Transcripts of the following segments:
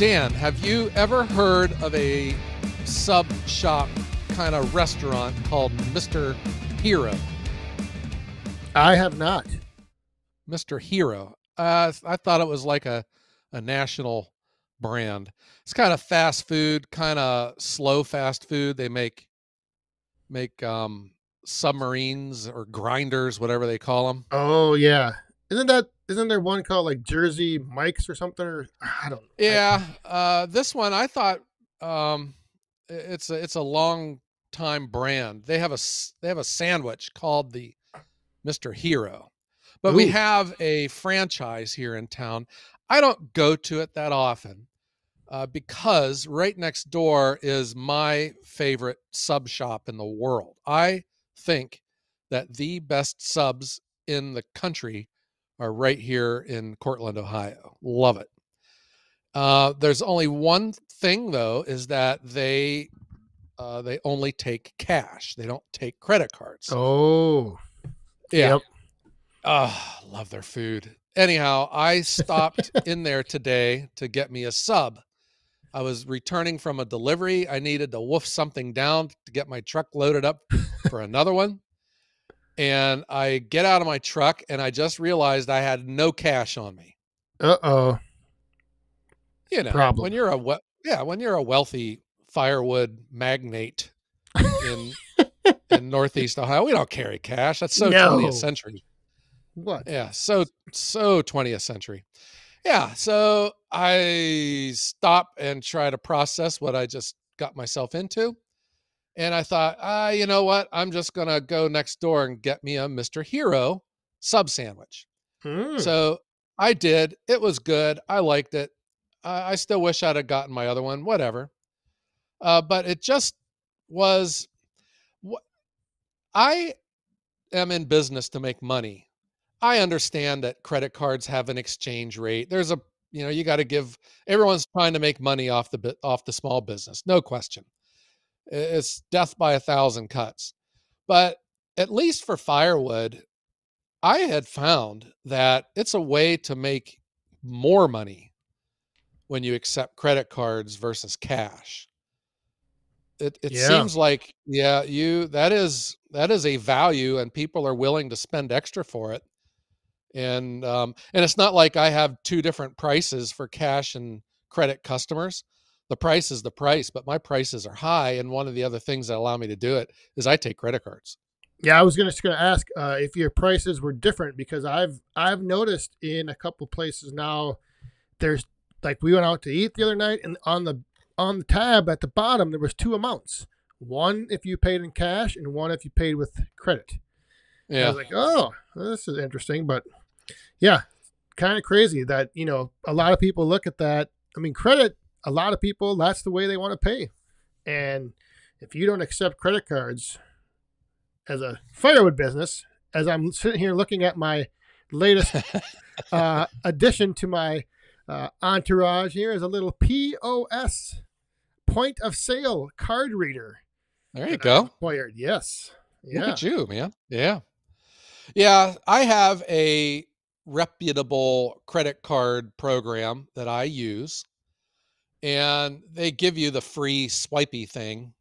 Dan, have you ever heard of a sub shop kind of restaurant called Mr. Hero? I have not. Mr. Hero. I thought it was like a national brand. It's kind of fast food, kind of slow fast food. They make submarines or grinders, whatever they call them. Oh yeah, isn't there one called like Jersey Mike's or something? Or I don't. Yeah, this one I thought it's a long time brand. They have a sandwich called the Mr. Hero, but we Ooh. have a franchise here in town. I don't go to it that often because right next door is my favorite sub shop in the world. I think that the best subs in the country are right here in Cortland, Ohio. Love it. There's only one thing though, is that they only take cash. They don't take credit cards. Oh. Yeah. Yep. Love their food. Anyhow, I stopped in there today to get me a sub. I was returning from a delivery. I needed to wolf something down to get my truck loaded up for another one. And I get out of my truck and I just realized I had no cash on me. Uh-oh. You know, Problem. when you're a wealthy firewood magnate in in Northeast Ohio, we don't carry cash. That's so 20th No. century. What? Yeah, so 20th century. Yeah, so I stop and try to process what I just got myself into. And I thought, you know what? I'm just going to go next door and get me a Mr. Hero sub sandwich. Hmm. So I did. It was good. I liked it. I still wish I'd have gotten my other one, whatever. But it just was, I am in business to make money. I understand that credit cards have an exchange rate. You got to give, everyone's trying to make money off the small business. No question. It's death by a thousand cuts. But at least for firewood, I had found that it's a way to make more money when you accept credit cards versus cash. It Yeah. seems like, yeah, that is a value and people are willing to spend extra for it. And it's not like I have two different prices for cash and credit customers. The price is the price, but my prices are high. And one of the other things that allow me to do it is I take credit cards. Yeah, I was just gonna ask if your prices were different because I've noticed in a couple places now there's like we went out to eat the other night and on the tab at the bottom there was two amounts. One if you paid in cash and one if you paid with credit. And I was Yeah. like, oh, this is interesting, but yeah, kind of crazy that a lot of people look at that. I mean, credit. A lot of people that's the way they want to pay, and if you don't accept credit cards as a firewood business, as I'm sitting here looking at my latest addition to my entourage here is a little POS point of sale card reader There you that I have go. acquired. Yes, Look yeah. at you, man. Yeah. Yeah. I have a reputable credit card program that I use, and they give you the free swipey thing,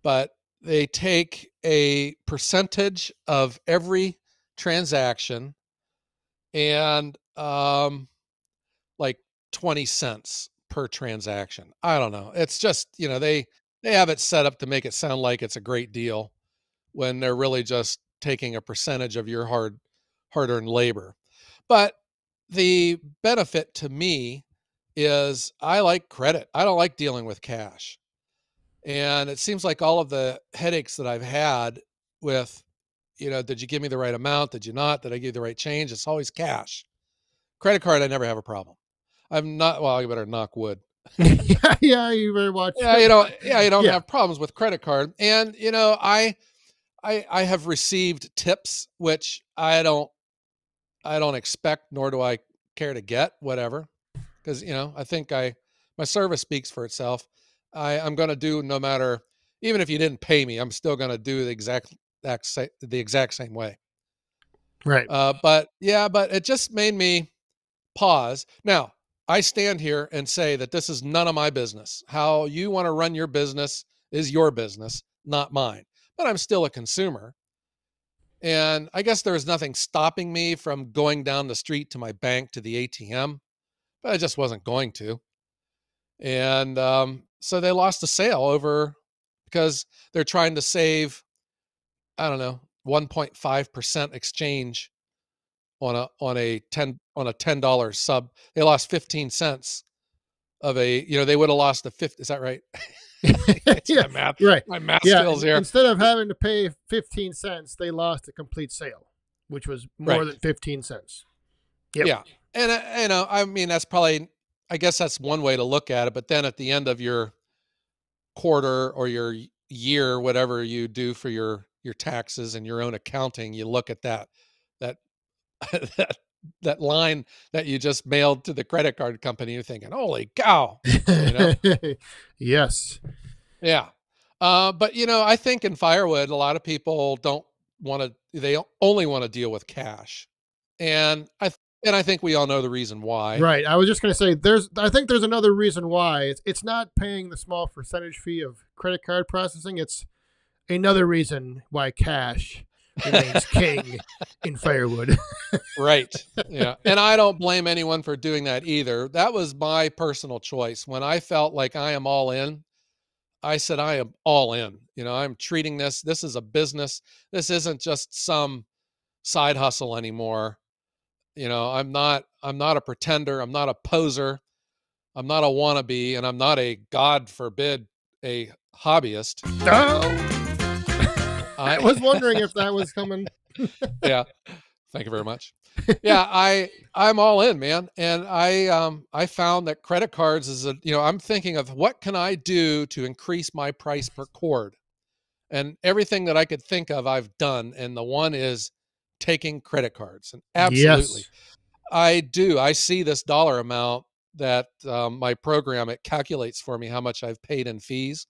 but they take a percentage of every transaction and like 20 cents per transaction. I don't know. It's just, they have it set up to make it sound like it's a great deal when they're really just taking a percentage of your hard-earned labor. But the benefit to me is I like credit. I don't like dealing with cash. And it seems like all of the headaches that I've had with, did you give me the right amount? Did you not? Did I give you the right change? It's always cash. Credit card, I never have a problem. I'm not, well, you better knock wood. Yeah, yeah, you better watch. You don't Yeah. have problems with credit card. And, I have received tips, which I don't expect, nor do I care to get, whatever. Because, I think my service speaks for itself. I'm going to do no matter, even if you didn't pay me, I'm still going to do the exact same way. Right. But it just made me pause. Now, I stand here and say that this is none of my business. How you want to run your business is your business, not mine. But I'm still a consumer. And I guess there was nothing stopping me from going down the street to my bank to the ATM, but I just wasn't going to. And so they lost a sale over because they're trying to save, I don't know, 1.5% exchange on a $10 sub. They lost 15 cents of a, they would have lost the 50. Is that right? It's Yeah, right. my math Yeah, skills here. instead of having to pay 15 cents, they lost a complete sale, which was more Right. than 15 cents. Yep. Yeah. And I mean, that's probably, I guess that's one way to look at it. But then at the end of your quarter or your year, whatever you do for your taxes and your own accounting, you look at that that that line that you just mailed to the credit card company. You're thinking, "Holy cow!" You know? Yes. Yeah. But I think in firewood, a lot of people don't want to. They only want to deal with cash, and I think we all know the reason why. Right. I was just going to say, I think there's another reason why it's not paying the small percentage fee of credit card processing. It's another reason why cash remains king in firewood. Right. Yeah. And I don't blame anyone for doing that either. That was my personal choice. When I felt like I am all in, I said, I am all in. I'm treating this is a business. This isn't just some side hustle anymore. I'm not a pretender. I'm not a poser. I'm not a wannabe, and I'm not a, God forbid, a hobbyist. Oh, I was wondering if that was coming. Yeah. Thank you very much. Yeah, I'm all in, man. And I found that credit cards is I'm thinking of what can I do to increase my price per cord? And everything that I could think of I've done, and the one is taking credit cards. And absolutely. Yes. I do. I see this dollar amount that my program, it calculates for me how much I've paid in fees.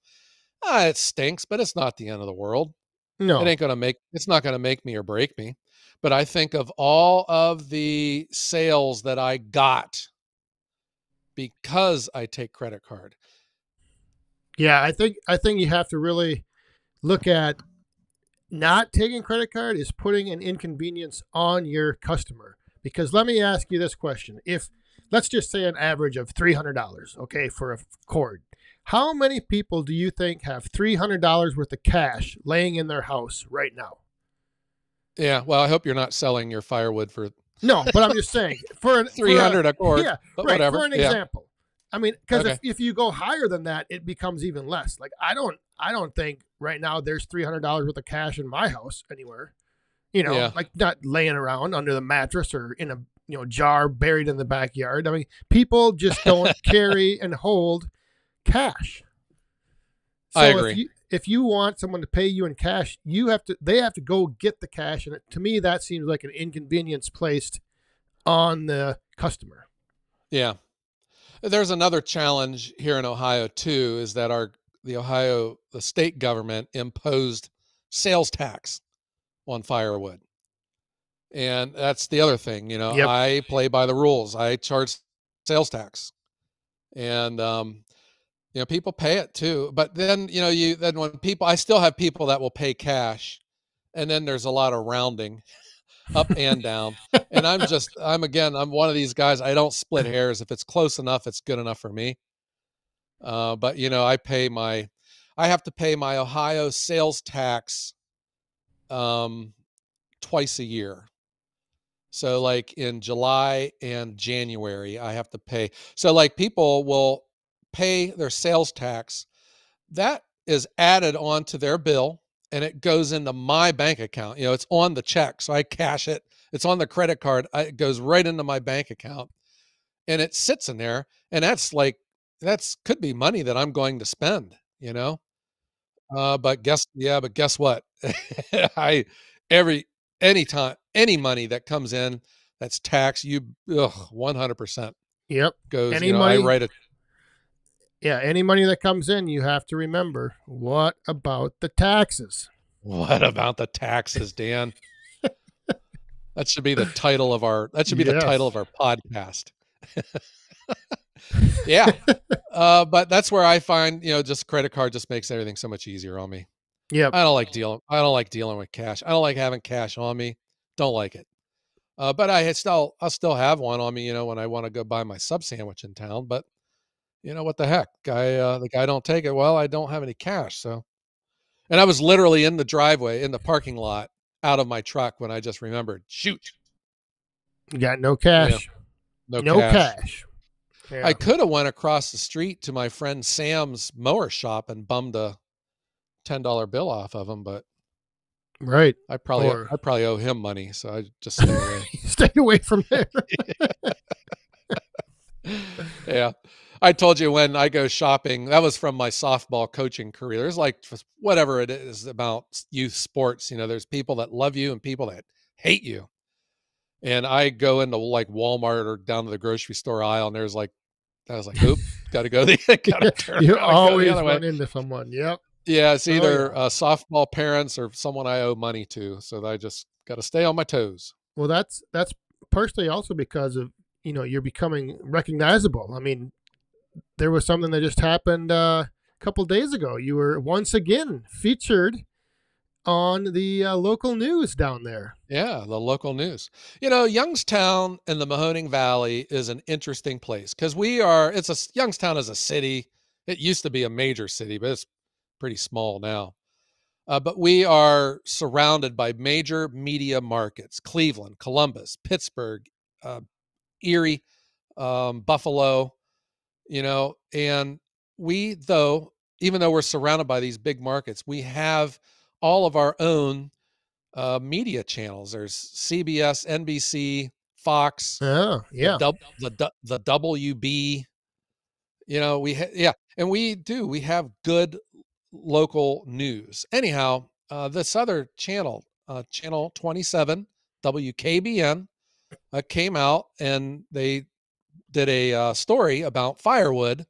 It stinks, but it's not the end of the world. No. It's not going to make me or break me. But I think of all of the sales that I got because I take credit card. Yeah, I think you have to really look at not taking credit card is putting an inconvenience on your customer. Because let me ask you this question. If let's just say an average of $300, okay, for a cord. How many people do you think have $300 worth of cash laying in their house right now? Yeah, well, I hope you're not selling your firewood for No, but I'm just saying for 300 a cord. Yeah, but right. Whatever. For an example, I mean, because Okay. if you go higher than that, it becomes even less. Like I don't think right now there's $300 worth of cash in my house anywhere. Yeah. Like not laying around under the mattress or in a jar buried in the backyard. I mean, people just don't carry and hold cash. So I agree. if you want someone to pay you in cash, they have to go get the cash, and to me that seems like an inconvenience placed on the customer. Yeah. There's another challenge here in Ohio too, is that the state government imposed sales tax on firewood. And that's the other thing, Yep. I play by the rules. I charge sales tax. And people pay it too. But then, I still have people that will pay cash, and then there's a lot of rounding up and down. And I'm one of these guys. I don't split hairs. If it's close enough, it's good enough for me. But I have to pay my Ohio sales tax twice a year. So like in July and January, I have to pay. So like people will pay their sales tax. That is added onto their bill, and it goes into my bank account. It's on the check. So I cash it. It's on the credit card. It goes right into my bank account, and it sits in there. And that's could be money that I'm going to spend. But guess what? I every anytime any money that comes in that's tax, 100% Yep. goes. Any I money, write it. yeah, any money that comes in, you have to remember, what about the taxes? What about the taxes, Dan? That should be the title of our. That should be the title of our podcast. Yeah. But that's where I find, just credit card just makes everything so much easier on me. Yep. I don't like dealing with cash. I don't like having cash on me. Don't like it. But I'll still have one on me, when I want to go buy my sub sandwich in town. But what the heck, the guy don't take it. Well, I don't have any cash, so. And I was literally in the driveway, in the parking lot, out of my truck when I just remembered. Shoot, You got no yeah, cash. no No cash. cash. I Yeah. could have went across the street to my friend Sam's mower shop and bummed a $10 bill off of him, but Right. I probably Or I probably owe him money, so I just stayed away. stay away from there. Yeah. I told you when I go shopping, that was from my softball coaching career. There's like whatever it is about youth sports, there's people that love you and people that hate you. And I go into like Walmart or down to the grocery store aisle, and I was like, oop, got to go gotta turn You around and go the always other way. run into someone. Yep. Yeah, it's Oh either yeah. softball parents or someone I owe money to, so I just got to stay on my toes. Well, that's partially also because of you're becoming recognizable. I mean, there was something that just happened a couple days ago. You were once again featured on the local news down there. Yeah, the local news. Youngstown and the Mahoning Valley is an interesting place because Youngstown is a city. It used to be a major city, but it's pretty small now. But we are surrounded by major media markets: Cleveland, Columbus, Pittsburgh, uh, Erie, Buffalo, and even though we're surrounded by these big markets, we have all of our own media channels. There's CBS, NBC, Fox, Oh the yeah. the WB. Yeah, and we have good local news. Anyhow, this other channel, channel 27, WKBN, came out and they did a story about firewood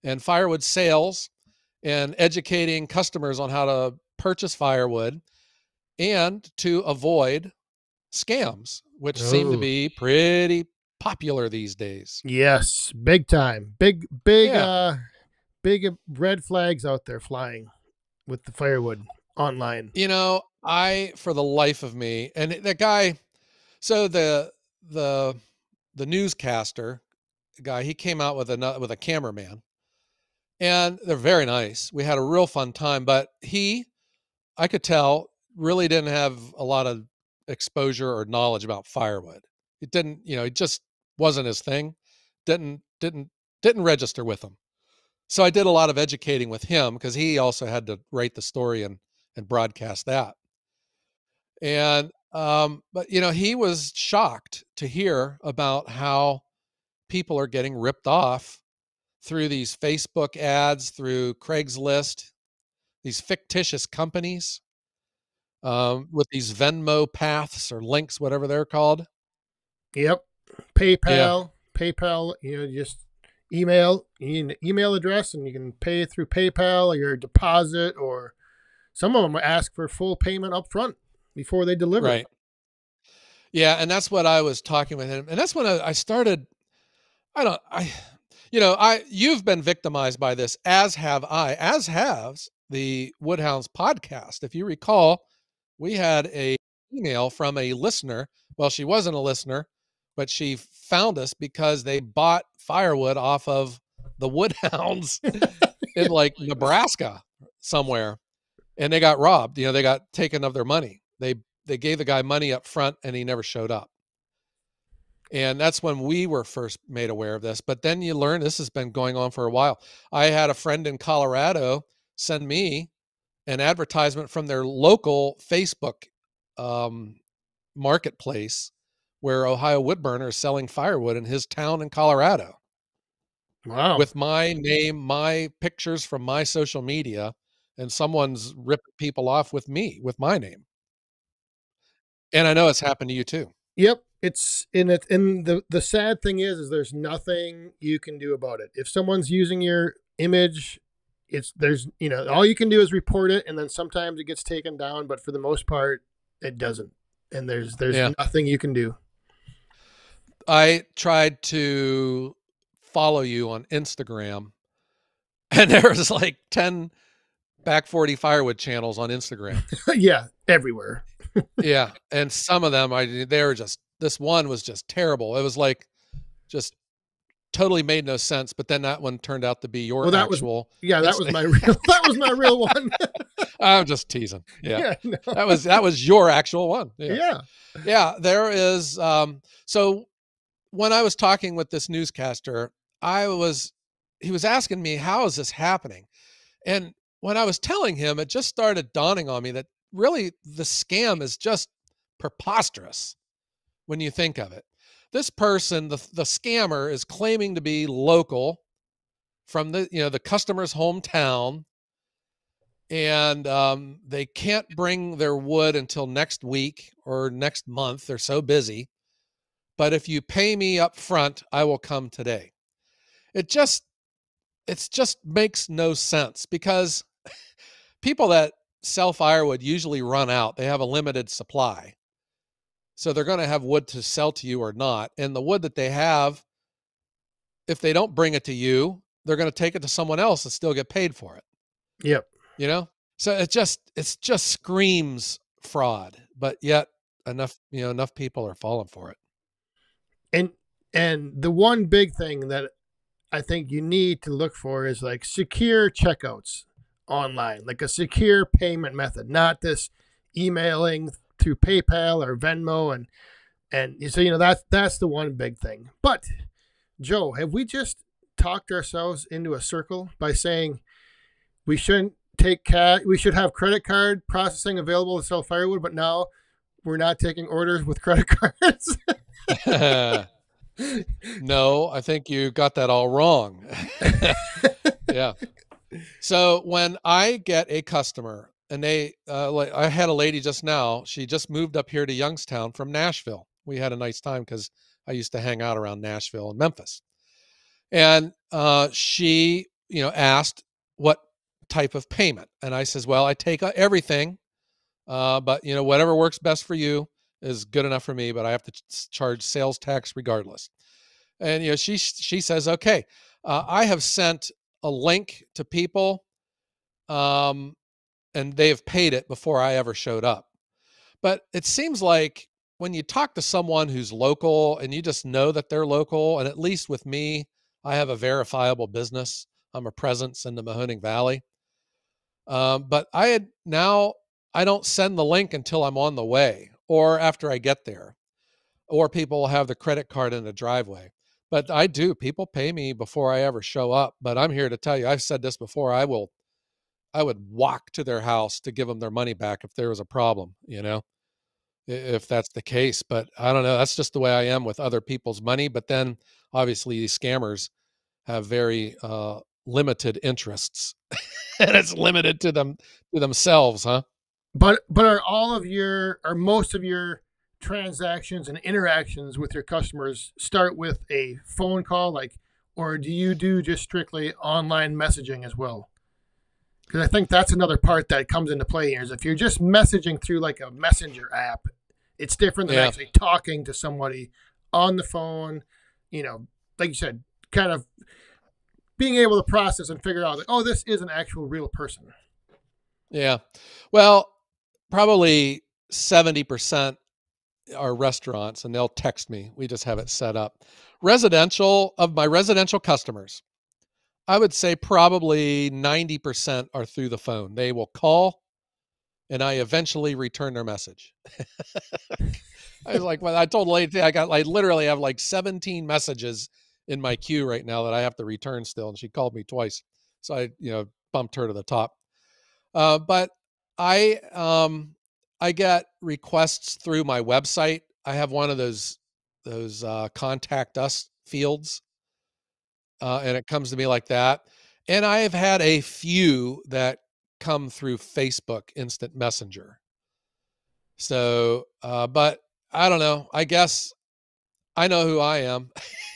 and firewood sales and educating customers on how to purchase firewood and to avoid scams, which seem to Oh be pretty popular these days. yes, big time. Yeah. Big red flags out there flying with the firewood online. For the life of me, and the guy, so the the newscaster guy, he came out with a cameraman, and they're very nice. We had a real fun time, but I could tell, really didn't have a lot of exposure or knowledge about firewood. It didn't, it just wasn't his thing. Didn't register with him. So I did a lot of educating with him because he also had to write the story and broadcast that. And but he was shocked to hear about how people are getting ripped off through these Facebook ads, through Craigslist, these fictitious companies, with these Venmo paths or links, whatever they're called. Yep. Yeah, PayPal, just you need an email address and you can pay through PayPal or your deposit, or some of them ask for full payment up front before they deliver. right. Yeah, and that's what I was talking with him, and that's when I started. I don't. You've been victimized by this, as have I, as has the Wood Hounds podcast. If you recall, we had a email from a listener. Well, she wasn't a listener, but she found us because they bought firewood off of the Wood Hounds in like Nebraska somewhere, and they got robbed. They got taken of their money. They gave the guy money up front, and he never showed up. And that's when we were first made aware of this. But then you learn this has been going on for a while. I had a friend in Colorado send me an advertisement from their local Facebook marketplace where Ohio Woodburner is selling firewood in his town in Colorado Wow. with my name, my pictures from my social media, and someone's ripping people off with my name. And I know it's happened to you too. Yep. It's in it. And the sad thing is there's nothing you can do about it. If someone's using your image, there's all you can do is report it, and then sometimes it gets taken down, but for the most part, it doesn't. And there's Yeah. nothing you can do. I tried to follow you on Instagram, and there's like 10 Back 40 Firewood channels on Instagram. Yeah, everywhere. Yeah, and some of them they were just, this one was just terrible. It was like just totally made no sense, but then that one turned out to be Well, your that was, actual yeah, that was instinct. my real that was my real one. I'm just teasing. Yeah. Yeah, no. That was your actual one. Yeah. Yeah. Yeah, there is so when I was talking with this newscaster, he was asking me, how is this happening? And when I was telling him, it just started dawning on me that really the scam is just preposterous when you think of it. This person, the scammer, is claiming to be local from the customer's hometown, and they can't bring their wood until next week or next month. They're so busy. But if you pay me up front, I will come today. It just it just makes no sense, because people that sell firewood usually run out. They have a limited supply. So they're going to have wood to sell to you or not. And the wood that they have, if they don't bring it to you, they're going to take it to someone else and still get paid for it. Yep. You know? So it just screams fraud, but yet enough people are falling for it. And the one big thing that I think you need to look for is like secure checkouts online, like a secure payment method, not this emailing through PayPal or Venmo, and so that's the one big thing. But Joe, have we just talked ourselves into a circle by saying we shouldn't take cash, we should have credit card processing available to sell firewood, but now we're not taking orders with credit cards? No, I think you got that all wrong. Yeah. So when I get a customer, and like I had a lady just now, she just moved up here to Youngstown from Nashville. We had a nice time because I used to hang out around Nashville and Memphis. And she, asked what type of payment. And I says, well, I take everything, but whatever works best for you is good enough for me, but I have to charge sales tax regardless. And she says, okay, I have sent a link to people, and they have paid it before I ever showed up. But it seems like when you talk to someone who's local and you just know that they're local, and at least with me, I have a verifiable business. I'm a presence in the Mahoning Valley. But I don't send the link until I'm on the way or after I get there, or people will have the credit card in the driveway. But I do. People pay me before I ever show up. But I'm here to tell you, I've said this before. I would walk to their house to give them their money back if there was a problem, if that's the case. But I don't know. That's just the way I am with other people's money. But then obviously these scammers have very limited interests, and it's limited to themselves, huh? But are most of your transactions and interactions with your customers start with a phone call, like, or do you do just strictly online messaging as well? Because I think that's another part that comes into play here. Is if you're just messaging through like a messenger app, it's different than Yeah. actually talking to somebody on the phone. Like you said, kind of being able to process and figure out, like, oh, this is an actual real person. Yeah. Well, probably 70% are restaurants, and they'll text me. We just have it set up. Of my residential customers, I would say probably 90% are through the phone. They will call, and I eventually return their message. I was like, well, I told the lady, I literally have like 17 messages in my queue right now that I have to return still. And she called me twice. So I, bumped her to the top. But I get requests through my website. I have one of those contact us fields, and it comes to me like that. And I have had a few that come through Facebook Instant Messenger. So, but I don't know. I guess I know who I am,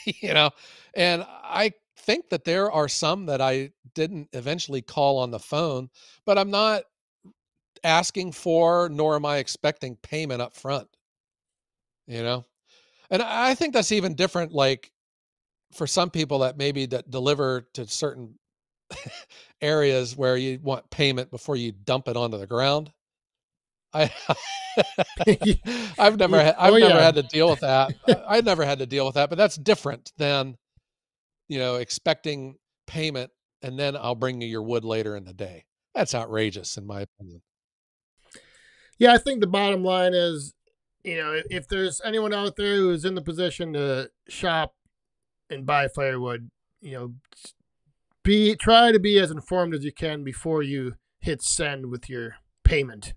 you know, and I think that there are some that I didn't eventually call on the phone, but I'm not asking for, nor am I expecting payment up front, you know? And I think that's even different. Like for some people that maybe that deliver to certain areas where you want payment before you dump it onto the ground. I Oh I've never yeah. had to deal with that. I never had to deal with that, but that's different than, expecting payment and then I'll bring you your wood later in the day. That's outrageous in my opinion. Yeah, I think the bottom line is, if there's anyone out there who's in the position to shop and buy firewood, you know, try to be as informed as you can before you hit send with your payment.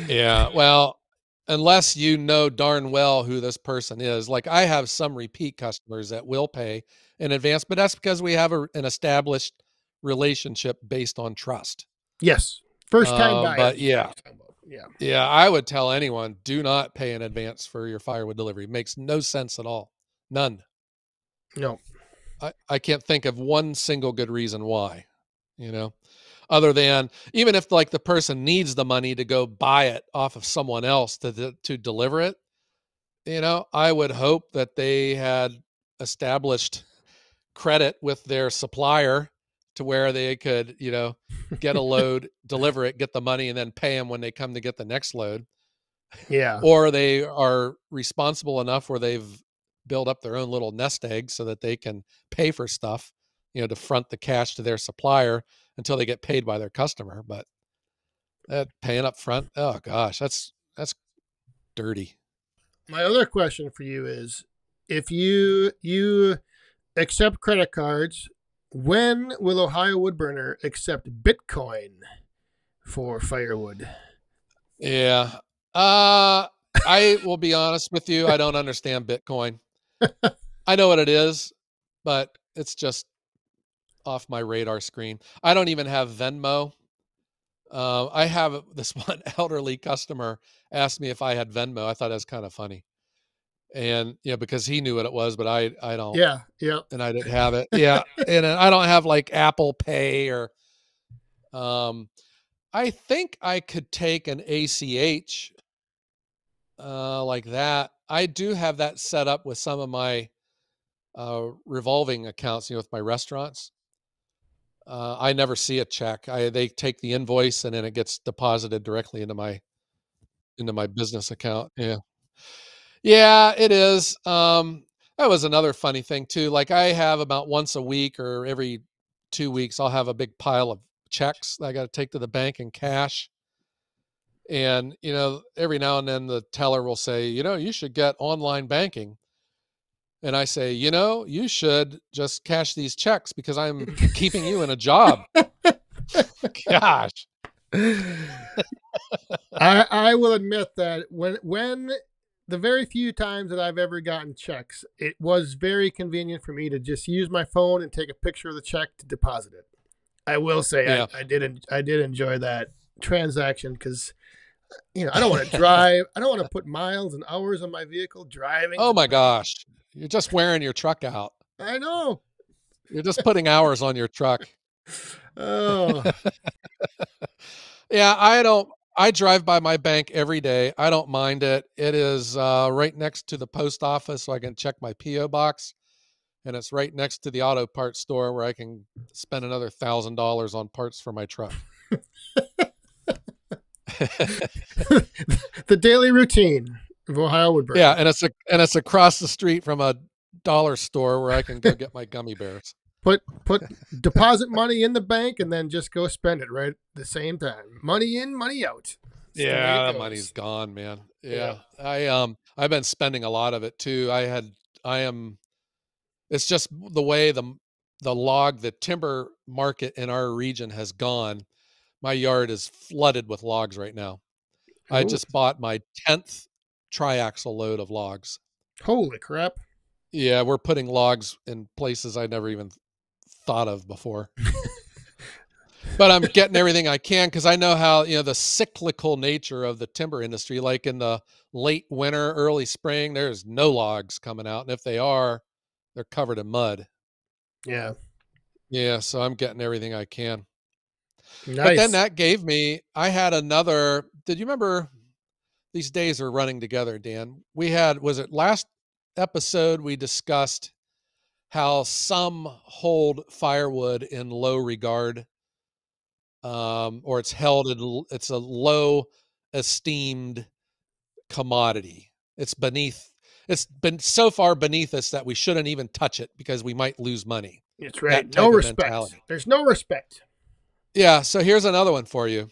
Yeah, well, unless you know darn well who this person is. Like I have some repeat customers that will pay in advance, but that's because we have an established relationship based on trust. Yes, first time But buyers is what yeah, he's talking about. Yeah. yeah, I would tell anyone, do not pay in advance for your firewood delivery. It makes no sense at all. None. No. I can't think of one single good reason why, you know, other than even if like the person needs the money to go buy it off of someone else to deliver it, I would hope that they had established credit with their supplier to where they could, get a load, deliver it, get the money, and then pay them when they come to get the next load. Yeah. Or they are responsible enough where they've built up their own little nest egg so that they can pay for stuff, to front the cash to their supplier until they get paid by their customer. But that paying up front, oh gosh, that's dirty. My other question for you is, if you accept credit cards, when will Ohio Woodburner accept Bitcoin for firewood? Yeah. I will be honest with you. I don't understand Bitcoin. I know what it is, but it's just off my radar screen. I don't even have Venmo. I have this one elderly customer asked me if I had Venmo. I thought that was kind of funny. And, because he knew what it was, but I don't, Yeah. Yeah. and I didn't have it. Yeah. And I don't have like Apple Pay or, um, I think I could take an ACH like that. I do have that set up with some of my revolving accounts, with my restaurants. I never see a check. They take the invoice and then it gets deposited directly into my business account. Yeah, yeah, it is. That was another funny thing too. Like I have about once a week or every 2 weeks, I'll have a big pile of checks that I got to take to the bank in cash. And, every now and then the teller will say, you should get online banking. And I say, you should just cash these checks because I'm keeping you in a job. Gosh. I will admit that when the very few times that I've ever gotten checks, it was very convenient for me to just use my phone and take a picture of the check to deposit it. I will say Yeah. I did enjoy that transaction because I don't want to drive. I don't want to put miles and hours on my vehicle driving. Oh my gosh. You're just wearing your truck out. I know. You're just putting hours on your truck. Oh. Yeah, I drive by my bank every day. I don't mind it. It is right next to the post office so I can check my PO box. And it's right next to the auto parts store where I can spend another $1,000 on parts for my truck. The daily routine of Ohio Woodburn. Yeah, and it's across the street from a dollar store where I can go get my gummy bears. Put deposit money in the bank and then just go spend it right at the same time. Money in, money out. That's Yeah, the money's gone, man. Yeah. I've been spending a lot of it too. It's just the way the timber market in our region has gone. My yard is flooded with logs right now. I Ooh. just bought my 10th triaxle load of logs. Holy crap. Yeah, we're putting logs in places I never even thought of before. But I'm getting everything I can because I know how, the cyclical nature of the timber industry, like in the late winter, early spring, there's no logs coming out. And if they are, they're covered in mud. Yeah. Yeah, so I'm getting everything I can. But then Nice. that did you remember these days are running together, Dan? Was it last episode we discussed how some hold firewood in low regard, or it's held in, it's a low esteemed commodity. It's been so far beneath us that we shouldn't even touch it because we might lose money. That's right. That No type of respect. mentality. There's no respect. Yeah. So here's another one for you.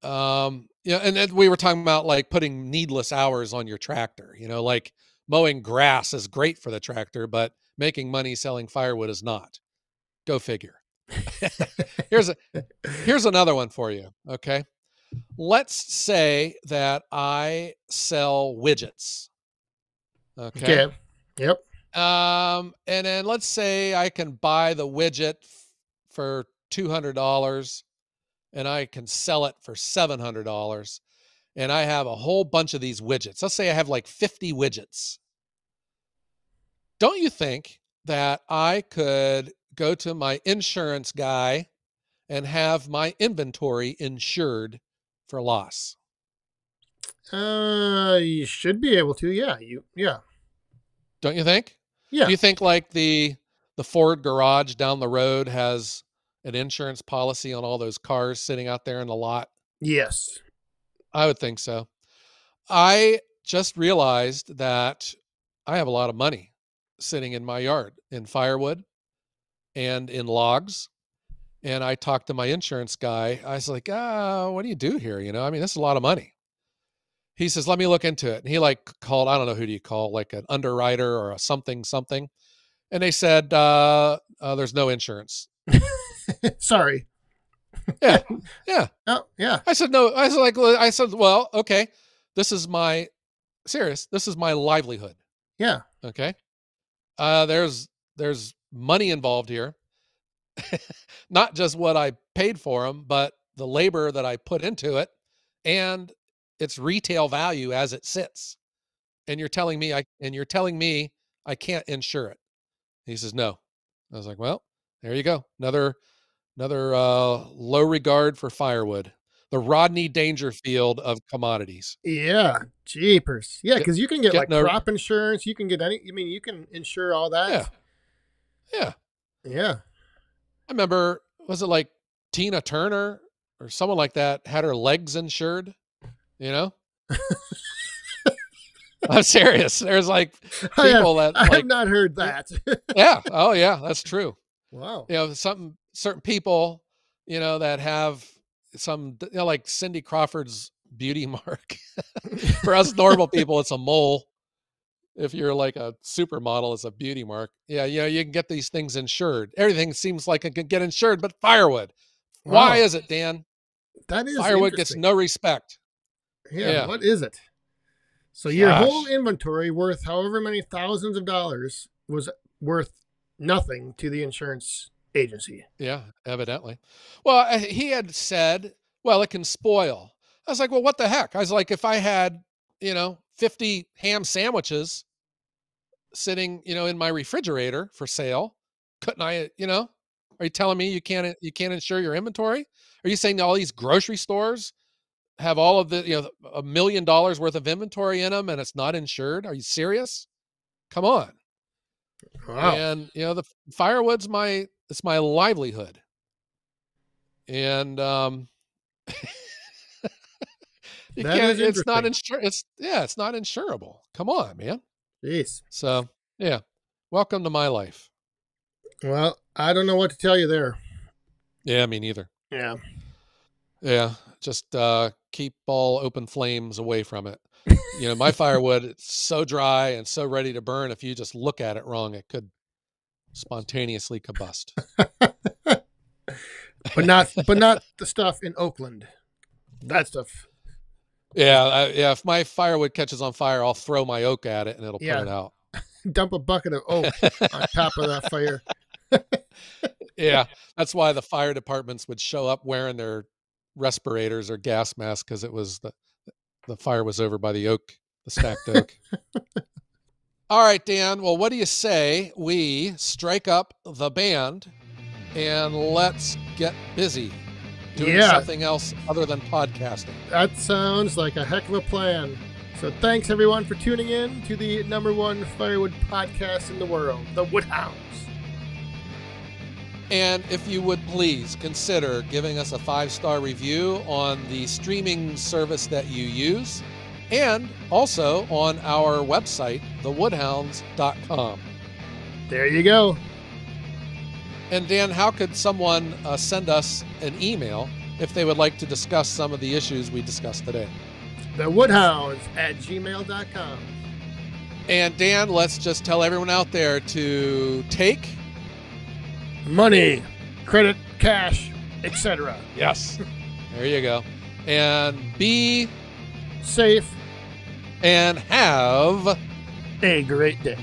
Yeah, and then we were talking about like putting needless hours on your tractor. Like mowing grass is great for the tractor, but making money selling firewood is not. Go figure. here's a here's another one for you. Okay. Let's say that I sell widgets. Okay. Okay. Yep. And then let's say I can buy the widget for $200 and I can sell it for $700. And I have a whole bunch of these widgets. Let's say I have like 50 widgets. Don't you think that I could go to my insurance guy and have my inventory insured for loss? You should be able to. Yeah. Yeah. Don't you think? Do Yeah. you think like the Ford garage down the road has an insurance policy on all those cars sitting out there in the lot? Yes. I would think so. I just realized that I have a lot of money sitting in my yard in firewood and in logs. And I talked to my insurance guy. I was like, what do you do here? I mean, this is a lot of money. He says, let me look into it. And he like called, I don't know, who do you call, like an underwriter or a something. And they said, there's no insurance. Sorry. Yeah. Yeah. Oh, yeah. I said, no. I said, well, okay. This is my livelihood. Yeah. Okay. There's money involved here. Not just what I paid for them, but the labor that I put into it and its retail value as it sits. And you're telling me I can't insure it. He says, no. I was like, well, there you go. Another low regard for firewood. The Rodney Dangerfield of commodities. Yeah. Jeepers. Yeah. Cause you can get like no, crop insurance. You can get you can insure all that. Yeah. Yeah. Yeah. I remember, was it like Tina Turner or someone like that had her legs insured? I'm serious. There's like people I have not heard that. Yeah. Oh yeah, that's true. Wow. Certain people, that have some, like Cindy Crawford's beauty mark. For us normal people, it's a mole. If you're like a supermodel, it's a beauty mark. Yeah, you can get these things insured. Everything seems like it can get insured, but firewood. Wow. Why is it, Dan? That is firewood gets no respect. Yeah. What is it? So your whole inventory worth however many thousands of dollars was worth nothing to the insurance agency. Yeah, evidently. Well, he had said, well, it can spoil. I was like, well, what the heck? I was like, if I had, 50 ham sandwiches sitting, in my refrigerator for sale, couldn't I, are you telling me you can't insure your inventory? Are you saying that all these grocery stores have all of the, $1 million worth of inventory in them and it's not insured? Are you serious? Come on. Wow. And, the firewood's it's my livelihood. And, it's not it's not insurable. Come on, man. Jeez. So, yeah. Welcome to my life. Well, I don't know what to tell you there. Yeah, me neither. Yeah. Yeah. Just keep all open flames away from it. My firewood, it's so dry and so ready to burn. If you just look at it wrong, it could spontaneously combust. but not the stuff in Oakland. That stuff. Yeah, if my firewood catches on fire, I'll throw my oak at it and it'll put it out. Dump a bucket of oak on top of that fire. Yeah, that's why the fire departments would show up wearing their respirators or gas masks, because it was the fire was over by the stacked oak. All right, Dan. Well, what do you say we strike up the band and let's get busy doing something else other than podcasting? That sounds like a heck of a plan. So thanks, everyone, for tuning in to the #1 firewood podcast in the world, the Wood Hounds. And if you would please consider giving us a 5-star review on the streaming service that you use, and also on our website, thewoodhounds.com. There you go. And Dan, how could someone send us an email if they would like to discuss some of the issues we discussed today? thewoodhounds@gmail.com. And Dan, let's just tell everyone out there to take money, credit, cash, etc. Yes. There you go. And be safe and have a great day.